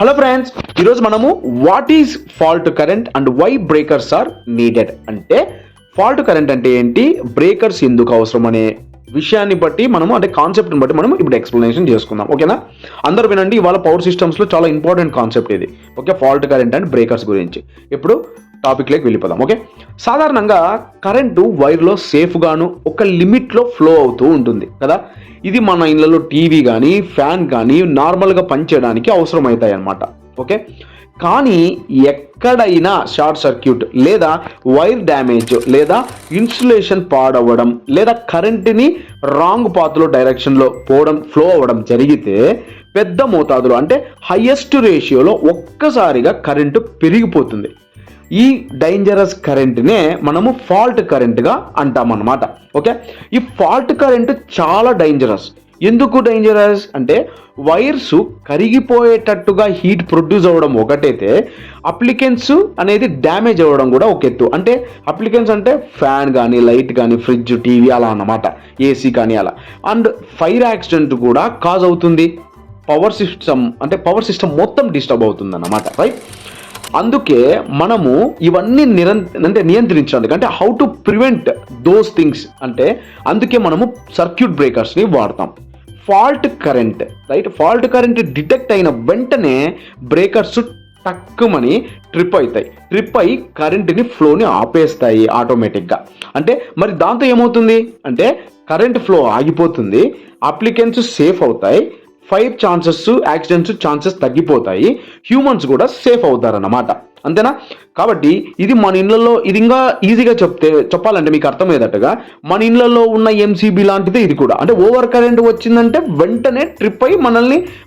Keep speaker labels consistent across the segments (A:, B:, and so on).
A: Hello friends, ఈరోజు మనము what is fault current and why breakers are needed అంటే fault current అంటే ఏంటి, బ్రేకర్స్ ఎందుకు అవసరం అనే విషయాన్ని బట్టి మనము అంటే కాన్సెప్ట్ని బట్టి మనం ఇప్పుడు ఎక్స్ప్లెనేషన్ చేసుకుందాం. ఓకేనా, అందరూ వినండి. ఇవాళ పవర్ సిస్టమ్స్లో చాలా ఇంపార్టెంట్ కాన్సెప్ట్ ఇది. Okay, fault current and breakers గురించి ఇప్పుడు టాపిక్లోకి వెళ్ళిపోదాం. ఓకే, సాధారణంగా కరెంటు వైర్లో సేఫ్గాను ఒక లిమిట్లో ఫ్లో అవుతూ ఉంటుంది కదా. ఇది మన ఇళ్ళలో టీవీ కానీ ఫ్యాన్ కానీ నార్మల్గా పనిచేయడానికి అవసరం అవుతాయి అన్నమాట. ఓకే, కానీ ఎక్కడైనా షార్ట్ సర్క్యూట్ లేదా వైర్ డ్యామేజ్ లేదా ఇన్సులేషన్ పాడవ్వడం లేదా కరెంటుని రాంగ్ పాత్లో డైరెక్షన్లో ఫ్లో అవ్వడం జరిగితే పెద్ద మోతాదులో అంటే హైయెస్ట్ రేషియోలో ఒక్కసారిగా కరెంటు పెరిగిపోతుంది. ఈ డేంజరస్ కరెంట్నే మనము ఫాల్ట్ కరెంట్గా అంటామన్నమాట. ఓకే, ఈ ఫాల్ట్ కరెంట్ చాలా డేంజరస్. ఎందుకు డేంజరస్ అంటే వైర్స్ కరిగిపోయేటట్టుగా హీట్ ప్రొడ్యూస్ అవ్వడం ఒకటైతే అప్లికెన్స్ అనేది డ్యామేజ్ అవ్వడం కూడా ఒక ఎత్తు. అంటే అప్లికెన్స్ అంటే ఫ్యాన్ కానీ లైట్ కానీ ఫ్రిడ్జ్ టీవీ అలా అన్నమాట, ఏసీ కానీ అలా. అండ్ ఫైర్ యాక్సిడెంట్ కూడా కాజ్ అవుతుంది. పవర్ సిస్టమ్ మొత్తం డిస్టర్బ్ అవుతుంది అన్నమాట. రైట్, అందుకే మనము ఇవన్నీ నియంత్రించడానికి అంటే how to prevent those things అంటే అందుకే మనము సర్క్యూట్ బ్రేకర్స్ని వాడతాం. Fault current fault current detect అయిన వెంటనే బ్రేకర్స్ టక్కుమని ట్రిప్ అయి కరెంట్ని ఫ్లోని ఆపేస్తాయి ఆటోమేటిక్గా. అంటే మరి దాంతో ఏమవుతుంది అంటే కరెంట్ ఫ్లో ఆగిపోతుంది, అప్లికెన్స్ సేఫ్ అవుతాయి, ఫైర్ యాక్సిడెంట్స్ ఛాన్సెస్ తగ్గిపోతాయి, హ్యూమన్స్ కూడా సేఫ్ అవుతారన్నమాట. అంతేనా? కాబట్టి ఇది మన ఇళ్లలో ఇది ఇంకా ఈజీగా చెప్పాలంటే మీకు అర్థమయ్యేటట్టుగా మన ఇళ్లలో ఉన్న ఎంసీబీ లాంటిదే ఇది కూడా. అంటే ఓవర్ కరెంట్ వచ్చిందంటే వెంటనే ట్రిప్ అయి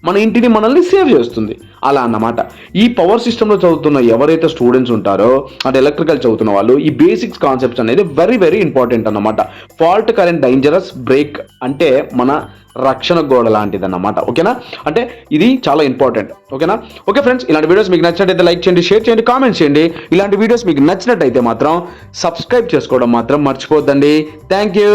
A: మన ఇంటిని సేవ్ చేస్తుంది అలా అన్నమాట. ఈ పవర్ సిస్టంలో చదువుతున్న ఎవరైతే స్టూడెంట్స్ ఉంటారో అంటే ఎలక్ట్రికల్ చదువుతున్న వాళ్ళు ఈ బేసిక్స్ కాన్సెప్ట్స్ అనేది వెరీ వెరీ ఇంపార్టెంట్ అన్నమాట. ఫాల్ట్ కరెంట్ డేంజరస్, బ్రేక్ అంటే మన రక్షణ గోడ లాంటిది అన్నమాట. ఓకేనా, అంటే ఇది చాలా ఇంపార్టెంట్. ఓకేనా, ఓకే ఫ్రెండ్స్, ఇలాంటి వీడియోస్ మీకు నచ్చినట్టయితే లైక్ చేయండి, షేర్ చేయండి, కామెంట్ చేయండి. ఇలాంటి వీడియోస్ మీకు నచ్చినట్టయితే మాత్రం సబ్స్క్రైబ్ చేసుకోవడం మాత్రం మర్చిపోద్దండి. Thank you.